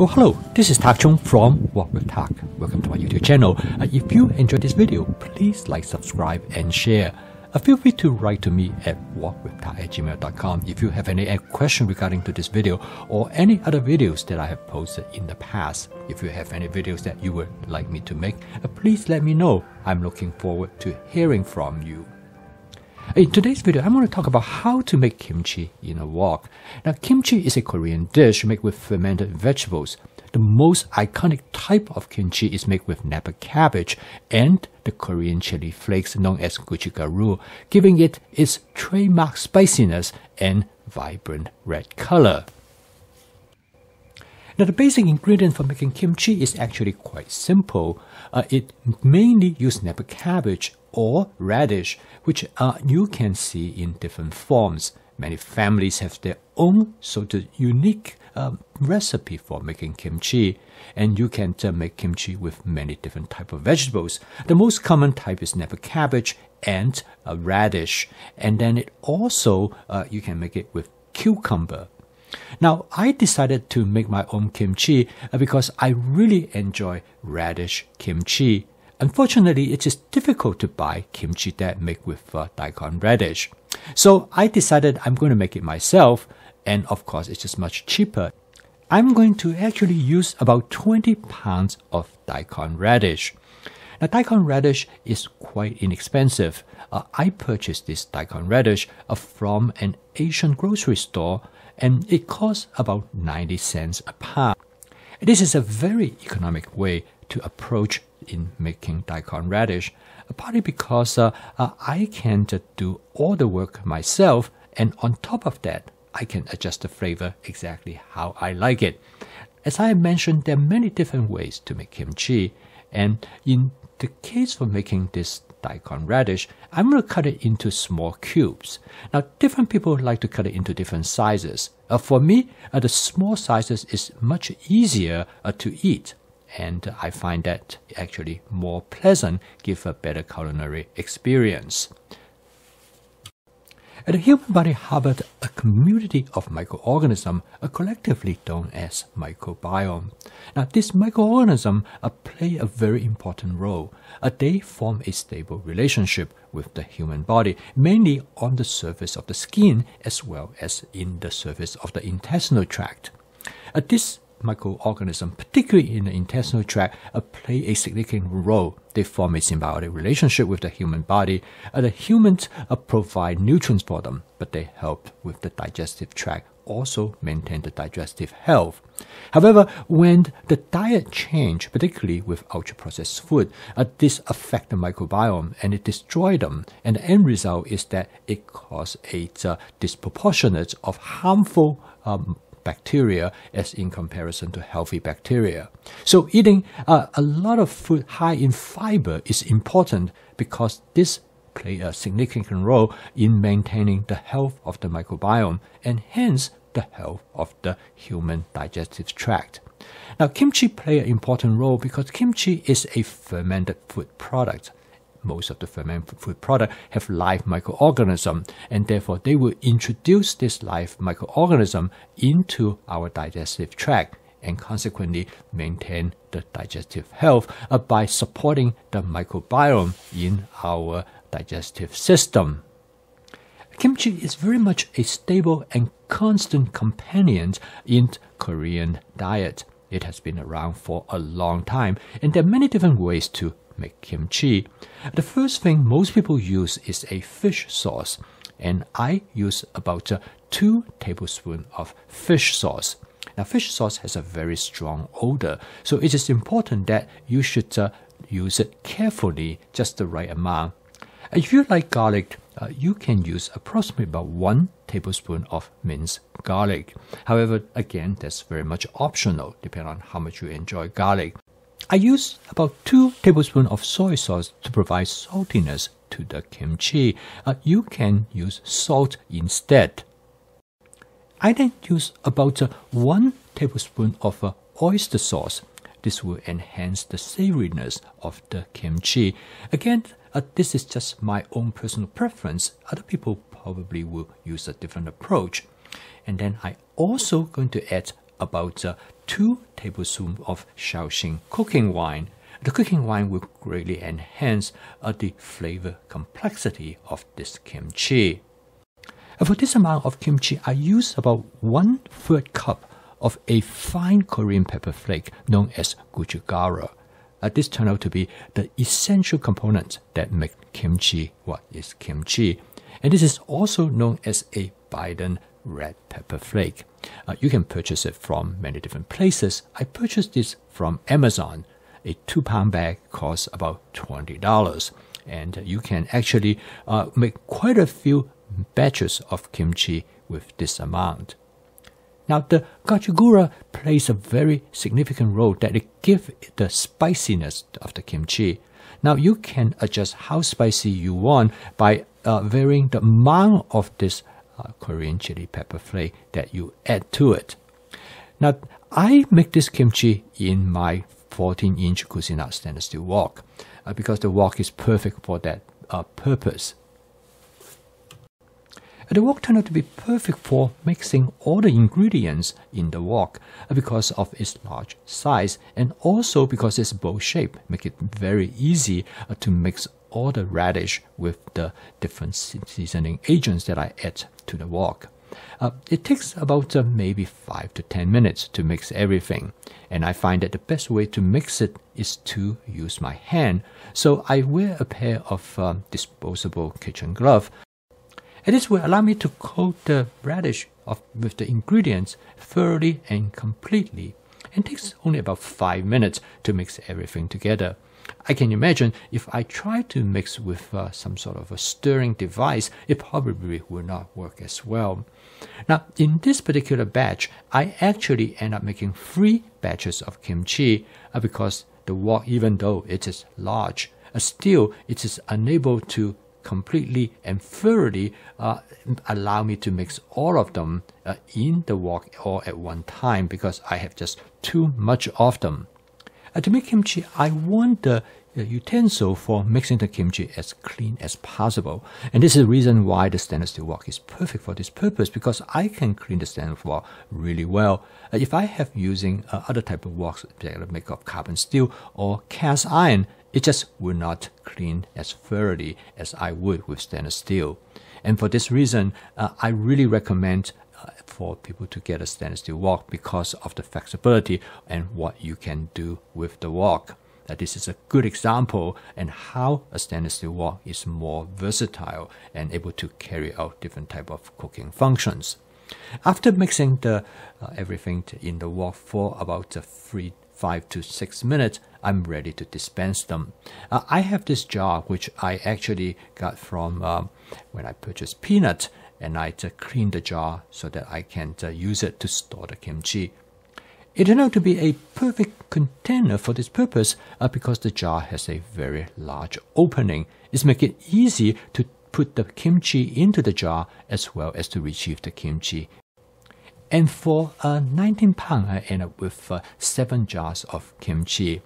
Oh, hello, this is Tak Chung from Walk with Tak. Welcome to my YouTube channel. If you enjoyed this video, please like, subscribe, and share. Feel free to write to me at walkwithtak@gmail.com if you have any question regarding to this video or any other videos that I have posted in the past. If you have any videos that you would like me to make, please let me know. I'm looking forward to hearing from you. In today's video, I'm going to talk about how to make kimchi in a wok. Now, kimchi is a Korean dish made with fermented vegetables. The most iconic type of kimchi is made with Napa cabbage and the Korean chili flakes known as gochugaru, giving it its trademark spiciness and vibrant red color. Now, the basic ingredient for making kimchi is actually quite simple. It mainly uses Napa cabbage or radish, which you can see in different forms. Many families have their own sort of unique recipe for making kimchi, and you can make kimchi with many different types of vegetables. The most common type is Napa cabbage and radish, and then it also you can make it with cucumber. Now, I decided to make my own kimchi because I really enjoy radish kimchi. Unfortunately, it is difficult to buy kimchi that made with daikon radish. So I decided I'm going to make it myself, and of course it's just much cheaper. I'm going to actually use about 20 pounds of daikon radish. Now, daikon radish is quite inexpensive. I purchased this daikon radish from an Asian grocery store, and it costs about 90 cents a pound. This is a very economic way to approach in making daikon radish, partly because I can do all the work myself, and on top of that, I can adjust the flavor exactly how I like it. As I mentioned, there are many different ways to make kimchi, and in the case for making this daikon radish, I'm going to cut it into small cubes. Now, different people like to cut it into different sizes. For me, the small sizes is much easier to eat, and I find that actually more pleasant, give a better culinary experience. The human body harbors a community of microorganisms, collectively known as microbiome. Now, these microorganisms play a very important role. They form a stable relationship with the human body, mainly on the surface of the skin as well as in the surface of the intestinal tract. This microorganisms, particularly in the intestinal tract, play a significant role. They form a symbiotic relationship with the human body. The humans provide nutrients for them, but they help with the digestive tract, also maintain the digestive health. However, when the diet change, particularly with ultra-processed food, this affects the microbiome and it destroys them. And the end result is that it causes a disproportionate of harmful bacteria as in comparison to healthy bacteria. So eating a lot of food high in fiber is important because this plays a significant role in maintaining the health of the microbiome and hence the health of the human digestive tract. Now, kimchi plays an important role because kimchi is a fermented food product. Most of the fermented food products have live microorganisms, and therefore they will introduce this live microorganism into our digestive tract and consequently maintain the digestive health by supporting the microbiome in our digestive system. Kimchi is very much a stable and constant companion in Korean diet. It has been around for a long time, and there are many different ways to make kimchi. The first thing most people use is a fish sauce, and I use about 2 tablespoons of fish sauce. Now, fish sauce has a very strong odor, so it is important that you should use it carefully, just the right amount. If you like garlic, you can use approximately about 1 tablespoon of minced garlic. However, again, that's very much optional, depending on how much you enjoy garlic. I use about 2 tablespoons of soy sauce to provide saltiness to the kimchi. You can use salt instead. I then use about 1 tablespoon of oyster sauce. This will enhance the savoriness of the kimchi. Again, this is just my own personal preference. Other people probably will use a different approach. And then I also going to add about 2 tablespoons of Shaoxing cooking wine. The cooking wine will greatly enhance the flavor complexity of this kimchi. For this amount of kimchi, I use about 1/3 cup of a fine Korean pepper flake known as gochujang. This turned out to be the essential component that make kimchi what is kimchi. And this is also known as a Biden red pepper flake. You can purchase it from many different places. I purchased this from Amazon. A 2-pound bag costs about $20. And you can actually make quite a few batches of kimchi with this amount. Now, the gochujang plays a very significant role that it gives the spiciness of the kimchi. Now, you can adjust how spicy you want by varying the amount of this Korean chili pepper flake that you add to it. Now, I make this kimchi in my 14-inch Cuisinart stainless steel wok because the wok is perfect for that purpose. The wok turned out to be perfect for mixing all the ingredients in the wok because of its large size and also because its bowl shape make it very easy to mix all the radish with the different seasoning agents that I add to the wok. It takes about maybe 5 to 10 minutes to mix everything, and I find that the best way to mix it is to use my hand. So I wear a pair of disposable kitchen gloves. And this will allow me to coat the radish with the ingredients thoroughly and completely. And it takes only about 5 minutes to mix everything together. I can imagine if I try to mix with some sort of a stirring device, it probably will not work as well. Now, in this particular batch, I actually end up making 3 batches of kimchi because the wok, even though it is large, still it is unable to completely and thoroughly allow me to mix all of them in the wok all at one time because I have just too much of them. To make kimchi, I want the utensil for mixing the kimchi as clean as possible. And this is the reason why the stainless steel wok is perfect for this purpose because I can clean the stainless wok really well. If I have using other type of woks that are made of carbon steel or cast iron, it just will not clean as thoroughly as I would with stainless steel. And for this reason, I really recommend for people to get a stainless steel wok because of the flexibility and what you can do with the wok. This is a good example and how a stainless steel wok is more versatile and able to carry out different type of cooking functions. After mixing the everything in the wok for about 5 to 6 minutes, I'm ready to dispense them. I have this jar which I actually got from when I purchased peanut, and I clean the jar so that I can use it to store the kimchi. It turned out to be a perfect container for this purpose because the jar has a very large opening. It's make it easy to put the kimchi into the jar as well as to retrieve the kimchi. And for 19 pounds, I end up with 7 jars of kimchi.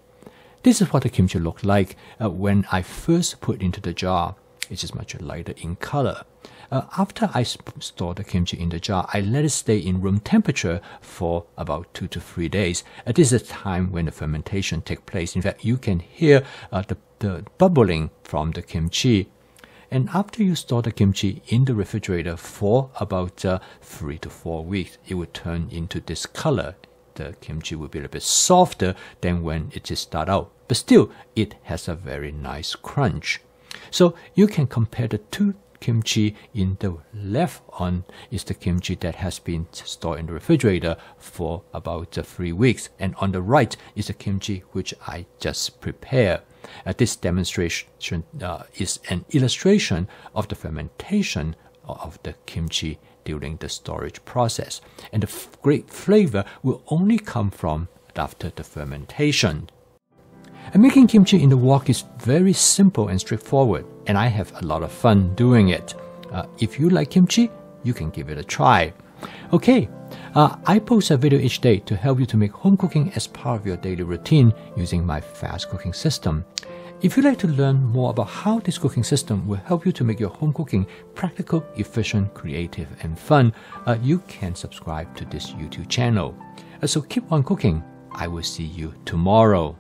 This is what the kimchi looked like when I first put into the jar. It is much lighter in color. After I store the kimchi in the jar, I let it stay in room temperature for about 2 to 3 days. This is the time when the fermentation takes place. In fact, you can hear the bubbling from the kimchi. And after you store the kimchi in the refrigerator for about 3 to 4 weeks, it will turn into this color. The kimchi will be a little bit softer than when it is start out, but still it has a very nice crunch. So you can compare the two kimchi. In the left on is the kimchi that has been stored in the refrigerator for about 3 weeks, and on the right is the kimchi which I just prepared. This demonstration is an illustration of the fermentation of the kimchi during the storage process, and the great flavor will only come from after the fermentation. And making kimchi in the wok is very simple and straightforward, and I have a lot of fun doing it. If you like kimchi, you can give it a try. Okay, I post a video each day to help you to make home cooking as part of your daily routine using my fast cooking system. If you'd like to learn more about how this cooking system will help you to make your home cooking practical, efficient, creative, and fun, you can subscribe to this YouTube channel. So keep on cooking. I will see you tomorrow.